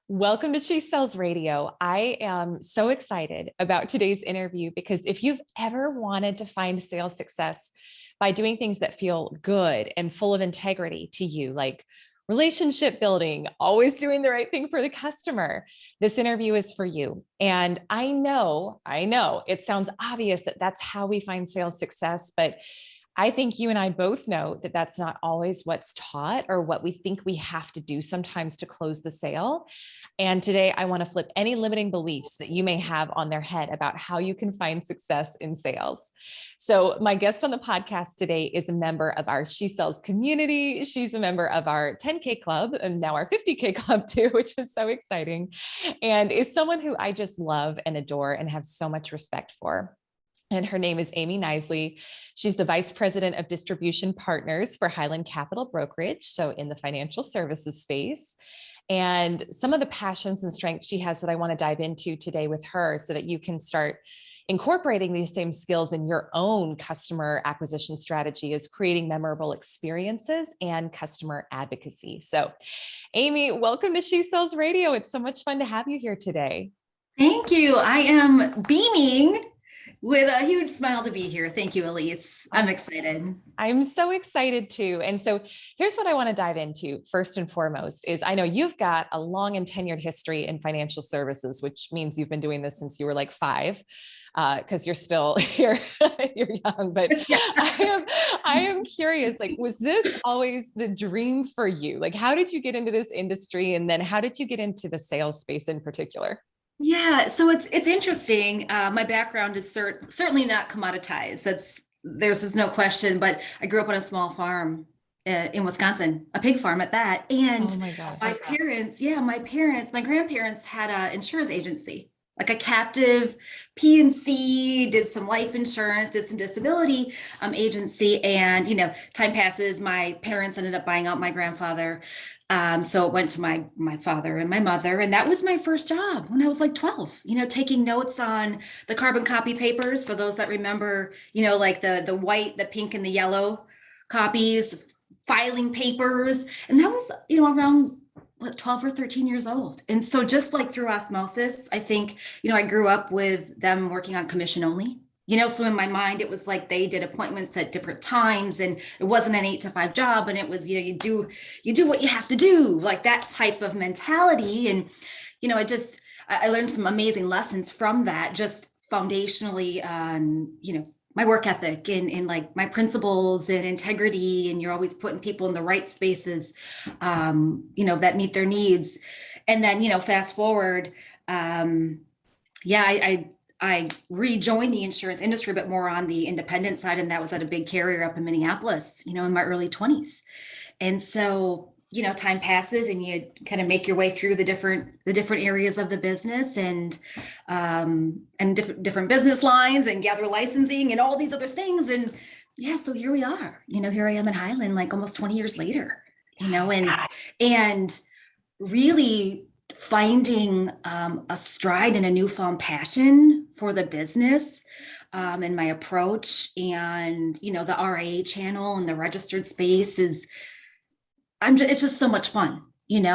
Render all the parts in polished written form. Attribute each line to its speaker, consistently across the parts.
Speaker 1: Welcome to She Sells Radio. I am so excited about today's interview because if you've ever wanted to find sales success by doing things that feel good and full of integrity to you, like relationship building, always doing the right thing for the customer, this interview is for you. And I know it sounds obvious that that's how we find sales success, but I think you and I both know that that's not always what's taught or what we think we have to do sometimes to close the sale. And today I want to flip any limiting beliefs that you may have on their head about how you can find success in sales. So my guest on the podcast today is a member of our She Sells community. She's a member of our 10K club and now our 50K club too, which is so exciting. And is someone who I just love and adore and have so much respect for. And her name is Amy Kniseley. She's the Vice President of Distribution Partners for Highland Capital Brokerage, so in the financial services space. And some of the passions and strengths she has that I want to dive into today with her so that you can start incorporating these same skills in your own customer acquisition strategy is creating memorable experiences and customer advocacy. So, Amy, welcome to She Sells Radio. It's so much fun to have you here today.
Speaker 2: Thank you. I am beaming with a huge smile to be here. Thank you, Elyse. I'm excited.
Speaker 1: I'm so excited too. And so here's what I want to dive into first and foremost is I know you've got a long and tenured history in financial services, which means you've been doing this since you were like 5. Because you're still you're young, but I am curious, like, was this always the dream for you? Like, how did you get into this industry? And then how did you get into the sales space in particular?
Speaker 2: Yeah, so it's interesting. My background is certainly not commoditized. There's no question. But I grew up on a small farm in Wisconsin, a pig farm at that. And
Speaker 1: Oh my God.
Speaker 2: my grandparents had an insurance agency, like a captive P&C, did some life insurance, did some disability agency. And, time passes, my parents ended up buying out my grandfather. So it went to my father and my mother. And that was my first job when I was like 12, taking notes on the carbon copy papers for those that remember, like the white, the pink and the yellow copies, filing papers. And that was, around 12 or 13 years old. And so just like through osmosis, I think, I grew up with them working on commission only. So in my mind, it was like they did appointments at different times and it wasn't an 8 to 5 job. And it was, you do what you have to do, like that type of mentality. And, I learned some amazing lessons from that, just foundationally on, my work ethic and like my principles and integrity. And you're always putting people in the right spaces, that meet their needs. And then, fast forward, I rejoined the insurance industry, but more on the independent side. And that was at a big carrier up in Minneapolis, in my early 20s. And so, time passes and you kind of make your way through the different areas of the business and different business lines and gather licensing and all these other things. And yeah, so here we are, here I am in Highland, like almost 20 years later, and really finding a stride and a newfound passion for the business and my approach and the RIA channel and the registered space it's just so much fun, and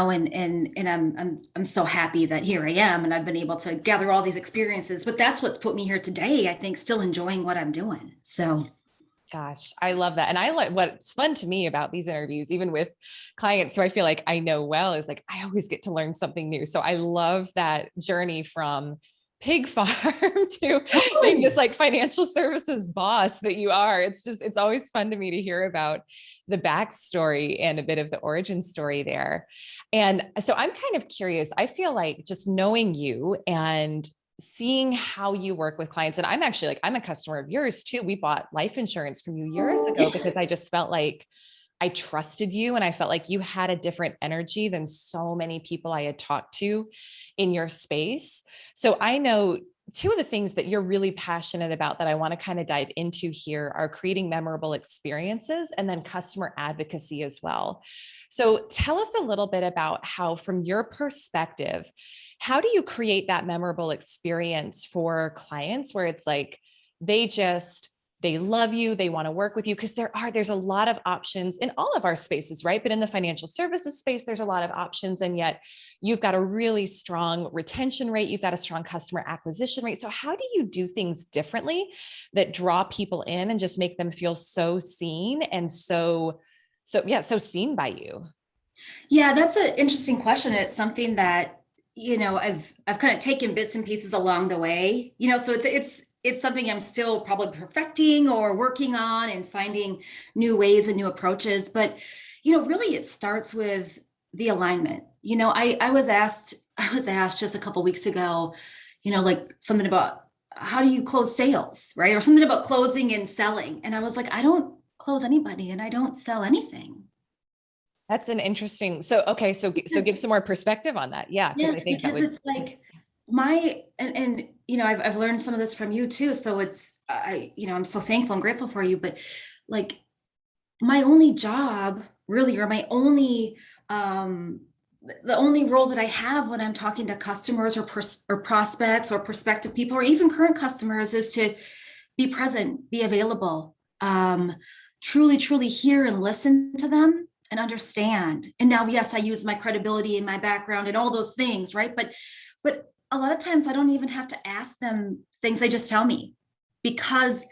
Speaker 2: I'm so happy that here I am and I've been able to gather all these experiences, but that's what's put me here today. I think still enjoying what I'm doing. So
Speaker 1: gosh, I love that. And I like what's fun to me about these interviews, even with clients who I feel like I know well, is like, I always get to learn something new. So I love that journey from pig farm to being this like financial services boss that you are. It's always fun to me to hear about the backstory and a bit of the origin story there. And so I'm kind of curious. I feel like just knowing you and seeing how you work with clients. And I'm actually I'm a customer of yours too. We bought life insurance from you years ago because I just felt like I trusted you and I felt like you had a different energy than so many people I had talked to in your space. So I know 2 of the things that you're really passionate about that I want to kind of dive into here are creating memorable experiences and then customer advocacy as well. So tell us a little bit about how, from your perspective, how do you create that memorable experience for clients where it's like they just they love you, they want to work with you, because there's a lot of options in all of our spaces, right? But in the financial services space, there's a lot of options. And yet you've got a really strong retention rate. You've got a strong customer acquisition rate. So how do you do things differently that draw people in and just make them feel so seen and so seen by you?
Speaker 2: Yeah, that's an interesting question. It's something that, I've kind of taken bits and pieces along the way, so it's something I'm still probably perfecting or working on and finding new ways and new approaches. But, really it starts with the alignment. I was asked just a couple weeks ago, like something about how do you close sales, right? Or something about closing and selling. And I was like, I don't close anybody and I don't sell anything.
Speaker 1: That's an interesting, so give some more perspective on that. Yeah. Cause
Speaker 2: Yeah,
Speaker 1: I think that
Speaker 2: because
Speaker 1: would,
Speaker 2: it's like and I've learned some of this from you too. So I'm so thankful and grateful for you. But like my only job really, or my only the only role that I have when I'm talking to customers or prospects or prospective people or even current customers is to be present, be available, truly hear and listen to them and understand. And now, yes, I use my credibility and my background and all those things, right? But a lot of times I don't even have to ask them things. They just tell me because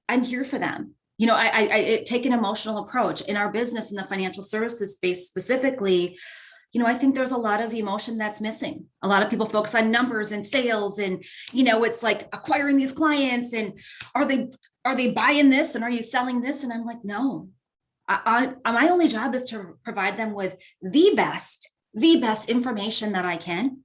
Speaker 2: I'm here for them. I take an emotional approach in our business in the financial services space specifically. I think there's a lot of emotion that's missing. A lot of people focus on numbers and sales and, it's like acquiring these clients and are they buying this and are you selling this? And I'm like, no, my only job is to provide them with the best information that I can.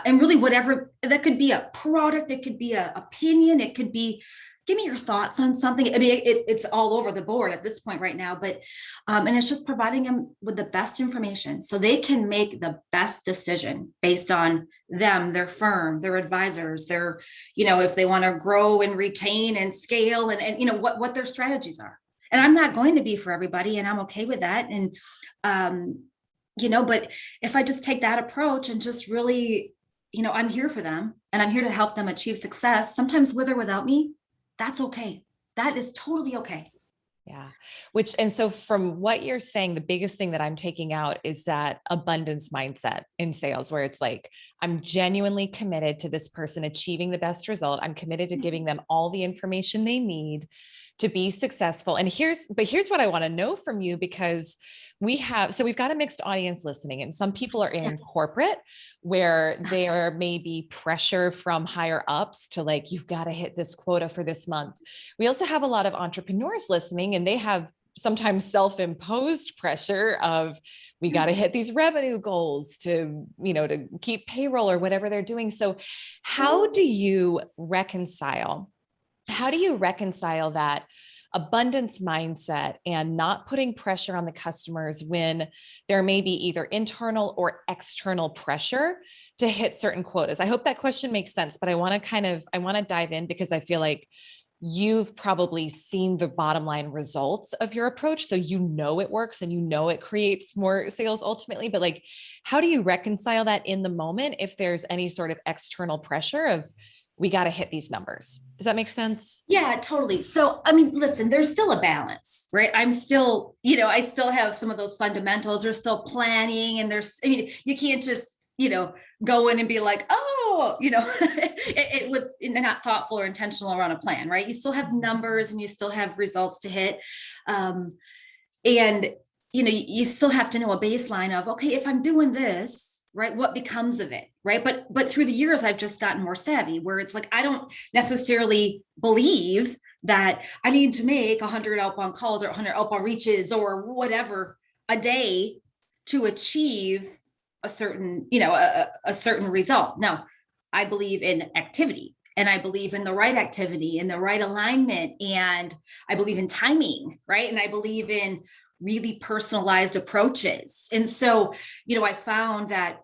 Speaker 2: And really whatever that could be, a product, it could be an opinion, it could be, give me your thoughts on something. I mean, it's all over the board at this point right now, but, and it's just providing them with the best information so they can make the best decision based on them, their firm, their advisors, their, if they want to grow and retain and scale and what their strategies are. And I'm not going to be for everybody and I'm okay with that. And, but if I just take that approach and just really, I'm here for them and I'm here to help them achieve success, sometimes with or without me, that's okay. That is totally okay.
Speaker 1: yeah. And so from what you're saying, the biggest thing that I'm taking out is that abundance mindset in sales, where it's like, I'm genuinely committed to this person achieving the best result. I'm committed to giving them all the information they need to be successful. And here's what I want to know from you, because we've got a mixed audience listening, and some people are in corporate where there may be pressure from higher ups to like, you've got to hit this quota for this month. We also have a lot of entrepreneurs listening, and they have sometimes self-imposed pressure of, we got to hit these revenue goals to keep payroll or whatever they're doing. So how do you reconcile that abundance mindset and not putting pressure on the customers when there may be either internal or external pressure to hit certain quotas? I hope that question makes sense, but I want to dive in because I feel like you've probably seen the bottom line results of your approach. So it works and it creates more sales ultimately, but like, how do you reconcile that in the moment if there's any sort of external pressure of, we got to hit these numbers? Does that make sense?
Speaker 2: Yeah, totally. So, I mean, listen, there's still a balance, right? I'm still, I still have some of those fundamentals. There's still planning and you can't just, go in and be like, oh, it with not thoughtful or intentional around a plan, right? You still have numbers and you still have results to hit. And, you still have to know a baseline of, okay, if I'm doing this, right, what becomes of it, right? But through the years, I've just gotten more savvy where it's like, I don't necessarily believe that I need to make 100 outbound calls or 100 outbound reaches or whatever a day to achieve a certain, a certain result. No, I believe in activity and I believe in the right activity and the right alignment. And I believe in timing, right? And I believe in really personalized approaches. And so, I found that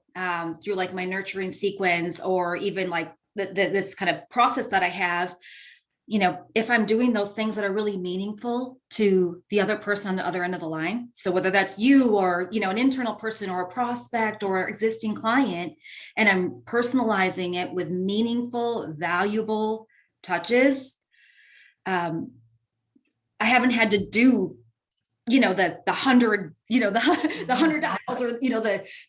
Speaker 2: through like my nurturing sequence or even like this kind of process that I have, if I'm doing those things that are really meaningful to the other person on the other end of the line. So whether that's you or, an internal person or a prospect or existing client, and I'm personalizing it with meaningful, valuable touches, I haven't had to do, the hundred, the $100 or,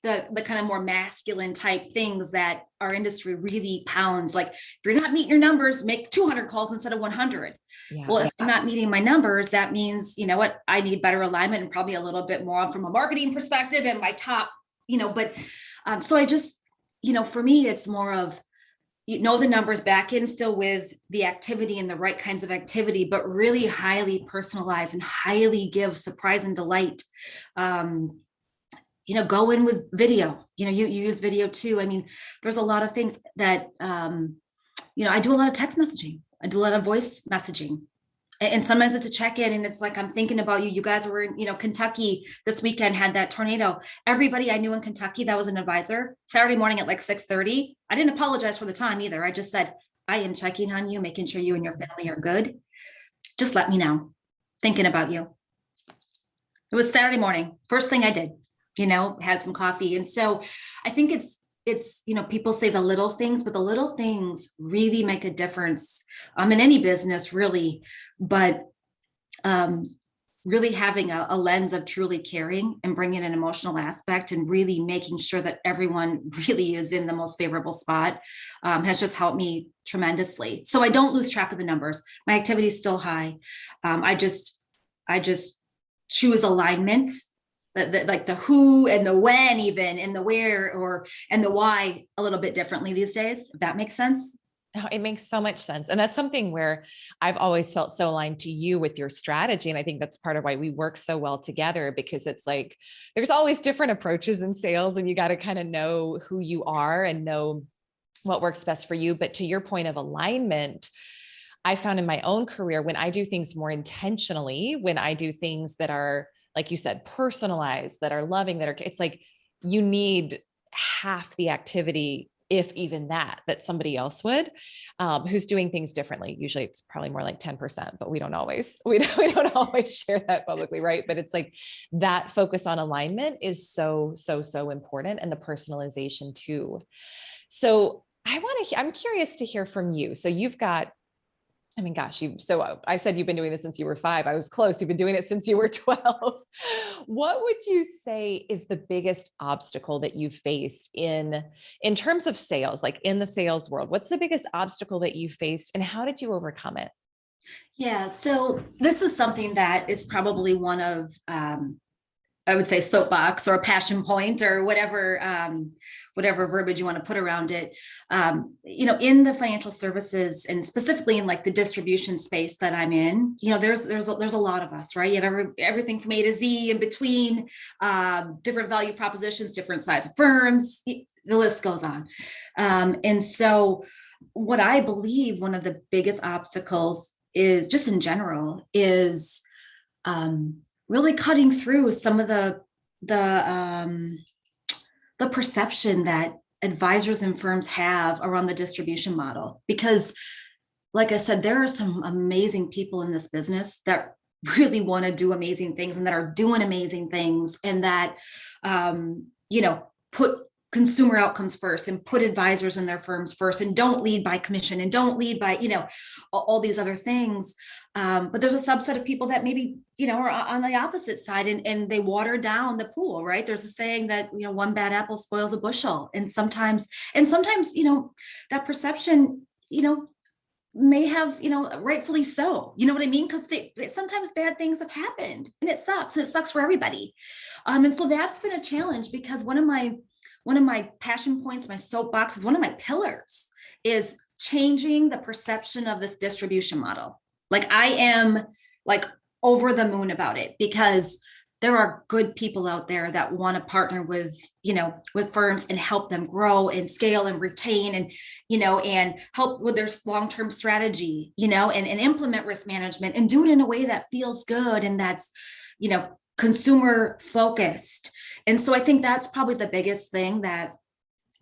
Speaker 2: the kind of more masculine type things that our industry really pounds. Like, if you're not meeting your numbers, make 200 calls instead of 100.
Speaker 1: Yeah.
Speaker 2: Well, if I'm not meeting my numbers, that means, what, I need better alignment and probably a little bit more from a marketing perspective and my top, so I just, for me, it's more of, the numbers back in still with the activity and the right kinds of activity, but really highly personalized and highly give surprise and delight. Go in with video, you use video too. I mean, there's a lot of things that, I do a lot of text messaging. I do a lot of voice messaging. And sometimes it's a check-in and it's like, I'm thinking about you. You guys were in, Kentucky this weekend, had that tornado. Everybody I knew in Kentucky that was an advisor, Saturday morning at like 6:30. I didn't apologize for the time either. I just said, I am checking on you, making sure you and your family are good. Just let me know. Thinking about you. It was Saturday morning. First thing I did, had some coffee. And so I think it's, people say the little things, but the little things really make a difference in any business, really. But really having a lens of truly caring and bringing an emotional aspect and really making sure that everyone really is in the most favorable spot has just helped me tremendously. So I don't lose track of the numbers. My activity is still high. I just choose alignment. Like the who and the when, even, and the where, and the why a little bit differently these days, if that makes sense.
Speaker 1: Oh, it makes so much sense. And that's something where I've always felt so aligned to you with your strategy. And I think that's part of why we work so well together, because it's like, there's always different approaches in sales and you got to kind of know who you are and know what works best for you. But to your point of alignment, I found in my own career, when I do things more intentionally, when I do things that are, like you said, personalized, that are loving, it's like, you need half the activity, if even that somebody else would, who's doing things differently. Usually it's probably more like 10%, but we don't always share that publicly. Right. But it's like that focus on alignment is so important, and the personalization too. So I'm curious to hear from you. So you've got, I said you've been doing this since you were 5. I was close. You've been doing it since you were 12. What would you say is the biggest obstacle that you faced in terms of sales, like in the sales world? What's the biggest obstacle that you faced and how did you overcome it?
Speaker 2: Yeah. So this is something that is probably one of, I would say, soapbox or a passion point or whatever verbiage you want to put around it. In the financial services and specifically in like the distribution space that I'm in, there's a lot of us, right? You have everything from A to Z in between, different value propositions, different size of firms, the list goes on. And so what I believe one of the biggest obstacles is, just in general, is really cutting through some of the perception that advisors and firms have around the distribution model. Because, like I said, there are some amazing people in this business that really want to do amazing things and that are doing amazing things, and that put consumer outcomes first and put advisors in their firms first and don't lead by commission and don't lead by, all these other things. But there's a subset of people that maybe, are on the opposite side and they water down the pool, right? There's a saying that, one bad apple spoils a bushel. And sometimes, that perception, may have, rightfully so, you know what I mean? Because sometimes bad things have happened and it sucks. And it sucks for everybody. And so that's been a challenge, because one of my passion points, my soapboxes, one of my pillars is changing the perception of this distribution model. Like, I am like over the moon about it, because there are good people out there that want to partner with firms and help them grow and scale and retain and, and help with their long-term strategy, and implement risk management and do it in a way that feels good and that's, consumer focused. And so I think that's probably the biggest thing that,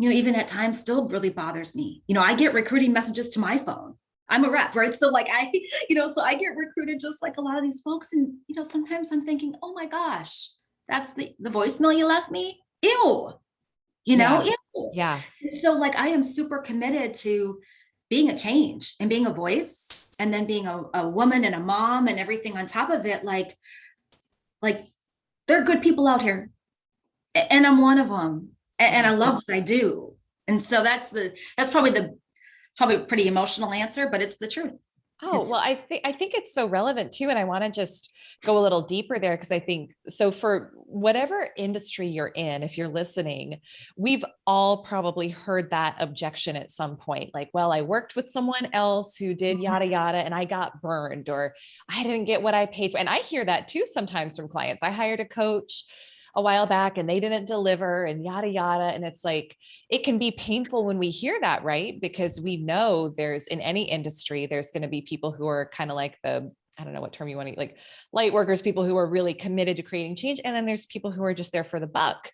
Speaker 2: even at times still really bothers me. I get recruiting messages to my phone. I'm a rep, right? So like so I get recruited just like a lot of these folks. And, sometimes I'm thinking, oh my gosh, that's the voicemail you left me. Ew,
Speaker 1: Yeah.
Speaker 2: ew.
Speaker 1: Yeah.
Speaker 2: So like, I am super committed to, being a change and being a voice, and then being a woman and a mom and everything on top of it. Like there are good people out here, and I'm one of them, and I love what I do. And so that's probably a pretty emotional answer, but it's the truth.
Speaker 1: Oh, well, I think it's so relevant too. And I want to just go a little deeper there, because I think so for whatever industry you're in, if you're listening, we've all probably heard that objection at some point. Like, well, I worked with someone else who did yada, yada, and I got burned, or I didn't get what I paid for. And I hear that too sometimes from clients. I hired a coach a while back and they didn't deliver and yada, yada. And it's like, it can be painful when we hear that, right? Because we know there's, in any industry, there's going to be people who are kind of like I don't know what term you want to, like light workers, people who are really committed to creating change. And then there's people who are just there for the buck.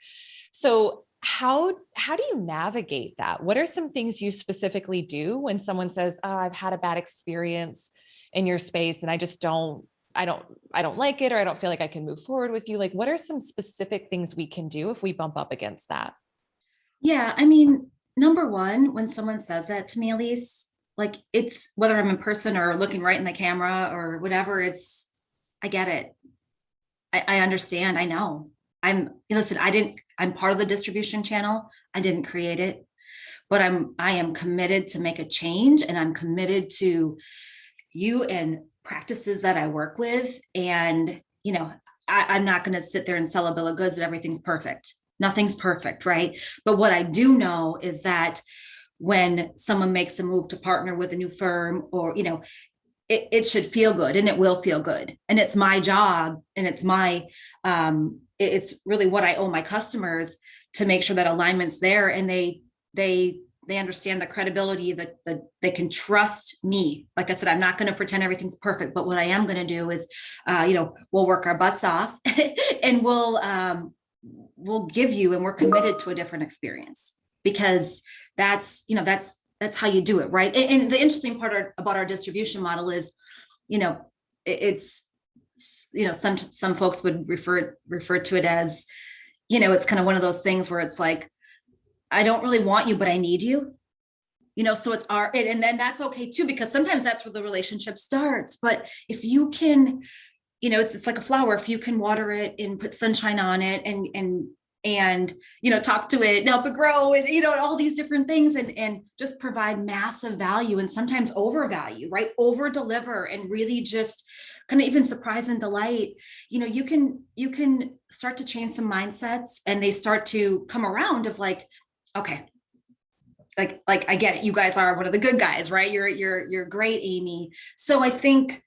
Speaker 1: So how do you navigate that? What are some things you specifically do when someone says, oh, I've had a bad experience in your space and I don't like it, or I don't feel like I can move forward with you? Like, what are some specific things we can do if we bump up against that?
Speaker 2: Yeah, I mean, number one, when someone says that to me, Elyse, like, it's whether I'm in person or looking right in the camera or whatever, I get it. I understand. I know. Listen, I'm part of the distribution channel. I didn't create it, but I am committed to make a change, and I'm committed to you and practices that I work with. And, I'm not going to sit there and sell a bill of goods that everything's perfect. Nothing's perfect, right? But what I do know is that when someone makes a move to partner with a new firm, or, it should feel good, and it will feel good. And it's my job, and it's really what I owe my customers, to make sure that alignment's there, and they understand the credibility, that they can trust me. Like I said, I'm not going to pretend everything's perfect, but what I am going to do is, we'll work our butts off and we'll give you, and we're committed to a different experience, because that's how you do it. Right. And the interesting part about our distribution model is, it's, some folks would refer to it as, it's kind of one of those things where it's like, I don't really want you, but I need you, so it's and then that's okay too, because sometimes that's where the relationship starts. But if you can, it's like a flower, if you can water it and put sunshine on it and talk to it and help it grow, and, all these different things, and just provide massive value, and sometimes overvalue, right? Over deliver, and really just kind of even surprise and delight. You can start to change some mindsets, and they start to come around of like, okay, like I get it. You guys are one of the good guys, right? You're great, Amy. So I think,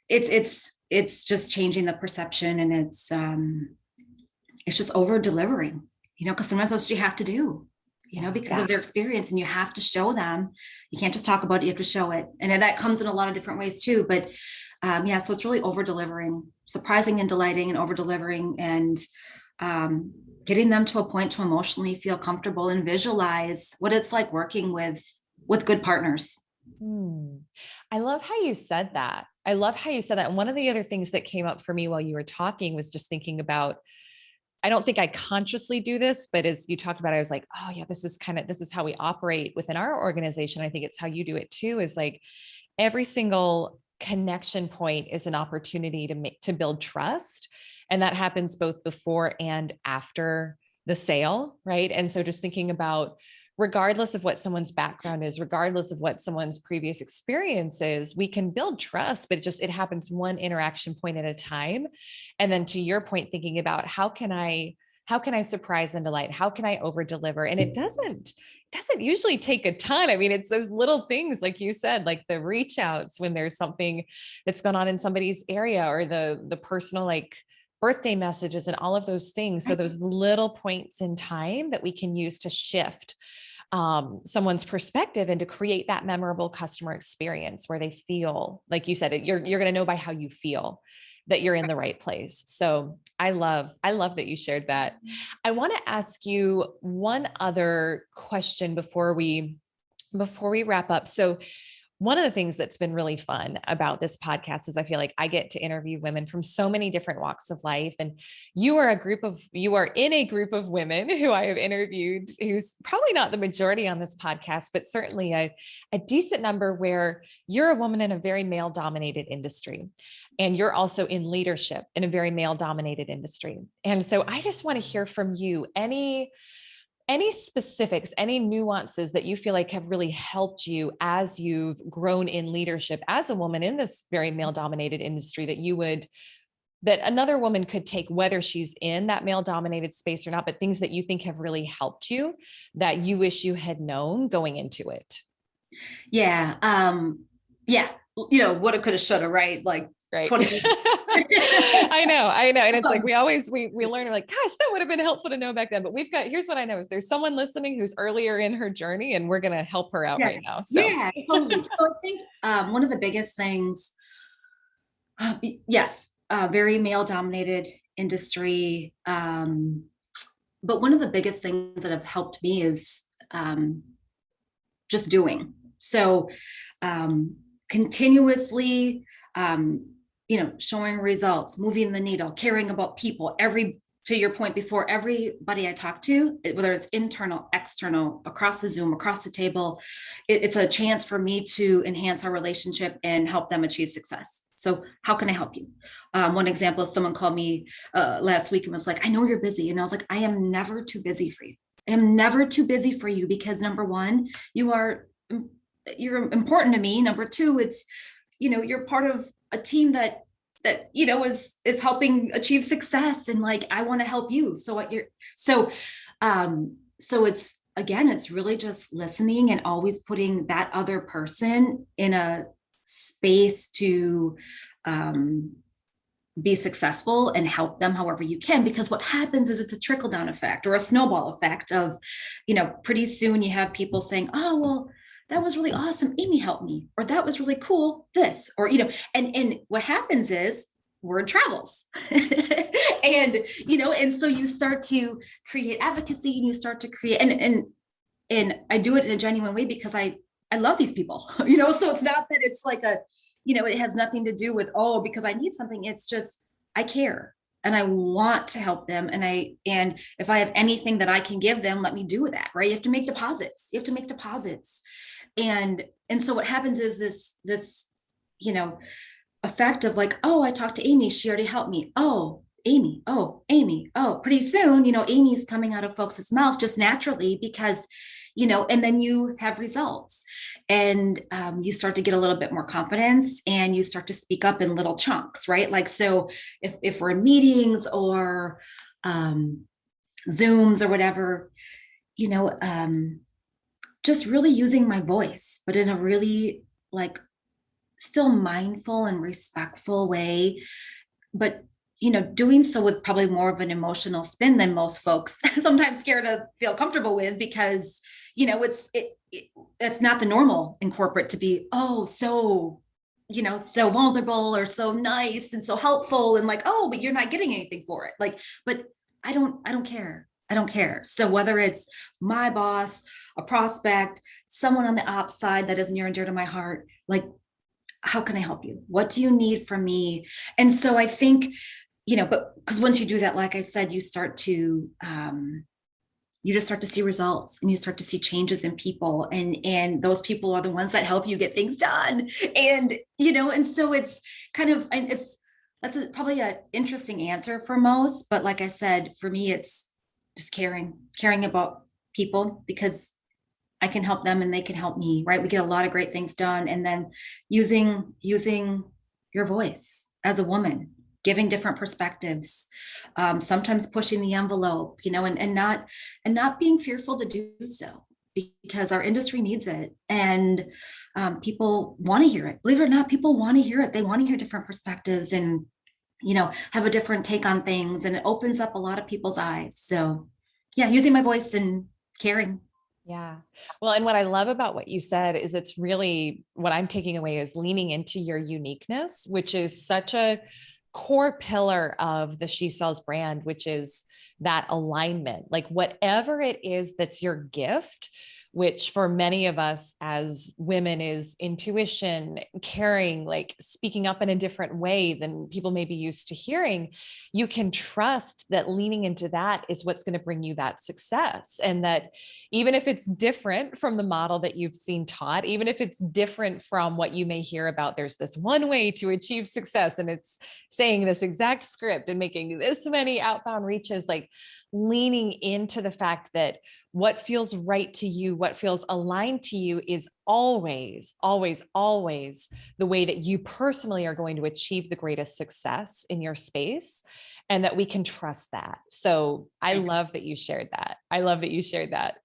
Speaker 2: it's just changing the perception, and it's just over delivering, because sometimes that's what you have to do, because of their experience, and you have to show them. You can't just talk about it, you have to show it. And that comes in a lot of different ways too. But so it's really over delivering, surprising and delighting, and over delivering, and getting them to a point to emotionally feel comfortable and visualize what it's like working with good partners.
Speaker 1: I love how you said that. And one of the other things that came up for me while you were talking was just thinking about, I don't think I consciously do this, but as you talked about it, I was like, oh yeah, this is how we operate within our organization. I think it's how you do it too, is like every single connection point is an opportunity to build trust. And that happens both before and after the sale, right? And so just thinking about, regardless of what someone's background is, regardless of what someone's previous experience is, we can build trust, but it happens one interaction point at a time. And then to your point, thinking about how can I surprise and delight? How can I over deliver? And it doesn't usually take a ton. I mean, it's those little things, like you said, like the reach outs when there's something that's going on in somebody's area, or the personal, like, birthday messages and all of those things. So those little points in time that we can use to shift someone's perspective and to create that memorable customer experience where they feel, like you said, you're going to know by how you feel that you're in the right place. So I love that you shared that. I want to ask you one other question before we wrap up. So one of the things that's been really fun about this podcast is I feel like I get to interview women from so many different walks of life. And you are in a group of women who I have interviewed, who's probably not the majority on this podcast, but certainly a decent number, where you're a woman in a very male dominated industry. And you're also in leadership in a very male dominated industry. And so I just want to hear from you any specifics, any nuances that you feel like have really helped you as you've grown in leadership as a woman in this very male dominated industry, that another woman could take, whether she's in that male dominated space or not, but things that you think have really helped you that you wish you had known going into it.
Speaker 2: Yeah. Yeah. You know, woulda, coulda, shoulda, right? Like
Speaker 1: Right.
Speaker 2: 20 years.
Speaker 1: I know. And it's like, we learn, like, gosh, that would have been helpful to know back then. But here's what I know is there's someone listening who's earlier in her journey, and we're going to help her out right now. So
Speaker 2: Yeah, totally. So I think one of the biggest things, yes, very male dominated industry. But one of the biggest things that have helped me is just doing. So continuously, showing results, moving the needle, caring about people. To your point before, everybody I talk to, whether it's internal, external, across the Zoom, across the table, it's a chance for me to enhance our relationship and help them achieve success. So how can I help you? One example is someone called me last week and was like, I know you're busy. And I was like, I am never too busy for you. I am never too busy for you, because number one, you're important to me. Number two, it's, you're part of a team that is helping achieve success, and like I want to help you. So it's, again, it's really just listening and always putting that other person in a space to be successful and help them however you can. Because what happens is it's a trickle down effect or a snowball effect of, pretty soon you have people saying, oh, well, that was really awesome, Amy helped me, or that was really cool, this, or, and what happens is word travels. and so you start to create advocacy, and you start to create, and I do it in a genuine way because I love these people, so it's not that it's like it has nothing to do with, because I need something. It's just, I care and I want to help them. And if I have anything that I can give them, let me do that, right? You have to make deposits. And so what happens is this, effect of like, I talked to Amy, she already helped me. Amy, pretty soon, Amy's coming out of folks' mouth just naturally because, and then you have results, and you start to get a little bit more confidence, and you start to speak up in little chunks, right? Like, so if we're in meetings or Zooms or whatever, just really using my voice, but in a really like still mindful and respectful way, but doing so with probably more of an emotional spin than most folks sometimes care to feel comfortable with, because it's not the normal in corporate to be so vulnerable or so nice and so helpful, and like, but you're not getting anything for it. Like, but I don't care. So whether it's my boss, a prospect, someone on the ops side that is near and dear to my heart, like, how can I help you? What do you need from me? And so I think, but because once you do that, like I said, you start to, you just start to see results, and you start to see changes in people, and those people are the ones that help you get things done. And, and so it's kind of, that's probably an interesting answer for most, but like I said, for me, it's just caring about people, because I can help them and they can help me, right? We get a lot of great things done. And then using your voice as a woman, giving different perspectives, sometimes pushing the envelope, and not being fearful to do so, because our industry needs it. And people want to hear it. Believe it or not, people want to hear it. They want to hear different perspectives and, have a different take on things. And it opens up a lot of people's eyes. So yeah, using my voice and caring.
Speaker 1: Yeah. Well, and what I love about what you said is it's really what I'm taking away is leaning into your uniqueness, which is such a core pillar of the She Sells brand, which is that alignment. Like whatever it is that's your gift, which for many of us as women is intuition, caring, like speaking up in a different way than people may be used to hearing. You can trust that leaning into that is what's going to bring you that success. And that even if it's different from the model that you've seen taught, even if it's different from what you may hear about, there's this one way to achieve success and it's saying this exact script and making this many outbound reaches, like leaning into the fact that what feels right to you, what feels aligned to you is always, always, always the way that you personally are going to achieve the greatest success in your space, and that we can trust that. So I love that you shared that. I love that you shared that.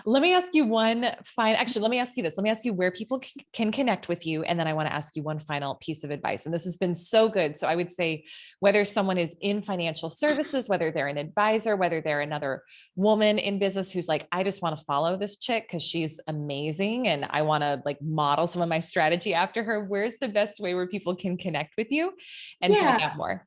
Speaker 1: Let me ask you let me ask you this. Let me ask you where people can connect with you. And then I want to ask you one final piece of advice. And this has been so good. So I would say whether someone is in financial services, whether they're an advisor, whether they're another woman in business who's like, I just want to follow this chick because she's amazing and I want to like model some of my strategy after her. Where's the best way where people can connect with you and find out more?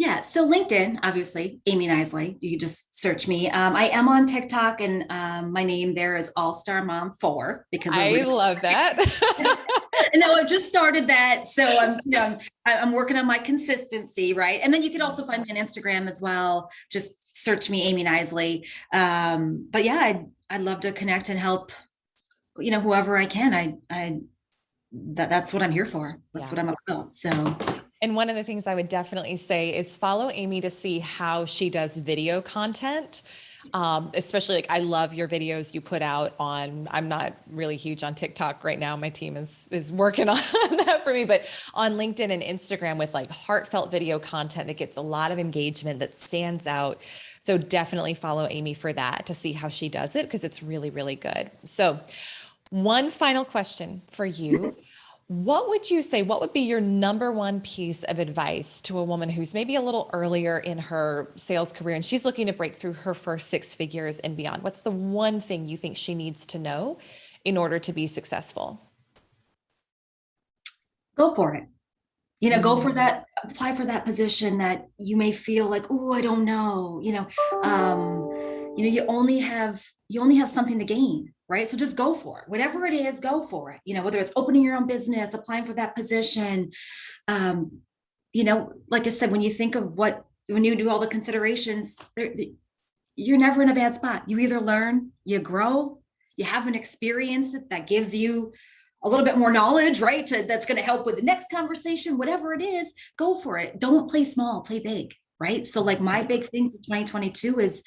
Speaker 2: Yeah. So LinkedIn, obviously, Amy Kniseley. You can just search me. I am on TikTok, and my name there is All Star Mom 4 because
Speaker 1: I love that.
Speaker 2: No, I've just started that. So I'm working on my consistency, right? And then you can also find me on Instagram as well. Just search me, Amy Kniseley. But yeah, I'd love to connect and help, whoever I can. That's what I'm here for. That's what I'm about. So.
Speaker 1: And one of the things I would definitely say is follow Amy to see how she does video content. Especially like, I love your videos you put out on, I'm not really huge on TikTok right now. My team is working on that for me, but on LinkedIn and Instagram with like heartfelt video content that gets a lot of engagement, that stands out. So definitely follow Amy for that to see how she does it, because it's really, really good. So one final question for you. What would you say, what would be your number one piece of advice to a woman who's maybe a little earlier in her sales career and she's looking to break through her first 6 figures and beyond? What's the one thing you think she needs to know in order to be successful?
Speaker 2: Go for it. Go for that, apply for that position that you may feel like, oh, I don't know, you only have something to gain, right? So just go for it. Whatever it is, go for it. Whether it's opening your own business, applying for that position. Like I said, when you think of when you do all the considerations, you're never in a bad spot. You either learn, you grow, you have an experience that gives you a little bit more knowledge, right? That's going to help with the next conversation, whatever it is, go for it. Don't play small, play big, right? So like my big thing for 2022 is,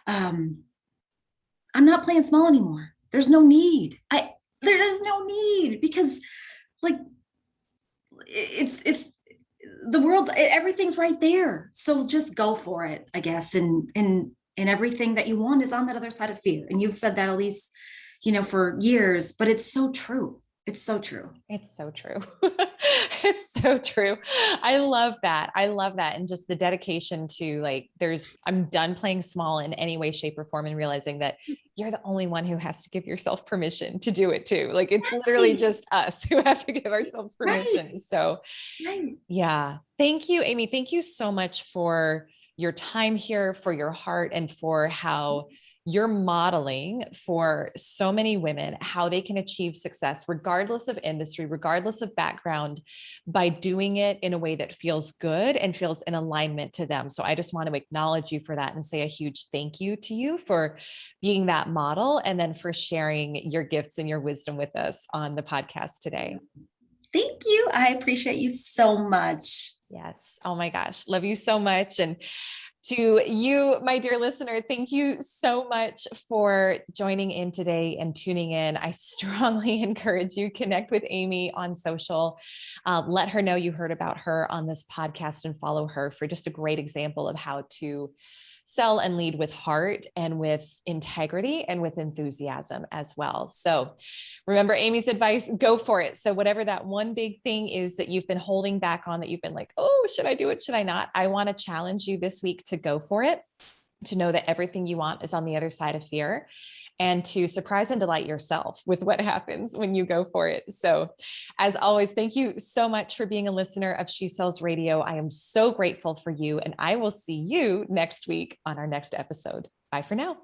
Speaker 2: I'm not playing small anymore. There's no need. There is no need, because like it's the world, everything's right there. So just go for it, I guess. And everything that you want is on that other side of fear. And you've said that, Elyse, for years, but it's so true. It's so true.
Speaker 1: It's so true. It's so true. I love that. I love that. And just the dedication to like, I'm done playing small in any way, shape, or form, and realizing that you're the only one who has to give yourself permission to do it too. Like it's literally just us who have to give ourselves permission. Right. So yeah. Thank you, Amy. Thank you so much for your time here, for your heart, and for how you're modeling for so many women how they can achieve success, regardless of industry, regardless of background, by doing it in a way that feels good and feels in alignment to them. So I just want to acknowledge you for that and say a huge thank you to you for being that model, and then for sharing your gifts and your wisdom with us on the podcast today.
Speaker 2: Thank you. I appreciate you so much.
Speaker 1: Yes. Oh my gosh. Love you so much. And to you, my dear listener, thank you so much for joining in today and tuning in. I strongly encourage you, connect with Amy on social. Let her know you heard about her on this podcast and follow her for just a great example of how to sell and lead with heart and with integrity and with enthusiasm as well. So remember Amy's advice, go for it. So whatever that one big thing is that you've been holding back on, that you've been like, oh, should I do it? Should I not? I want to challenge you this week to go for it, to know that everything you want is on the other side of fear, and to surprise and delight yourself with what happens when you go for it. So as always, thank you so much for being a listener of She Sells Radio. I am so grateful for you, and I will see you next week on our next episode. Bye for now.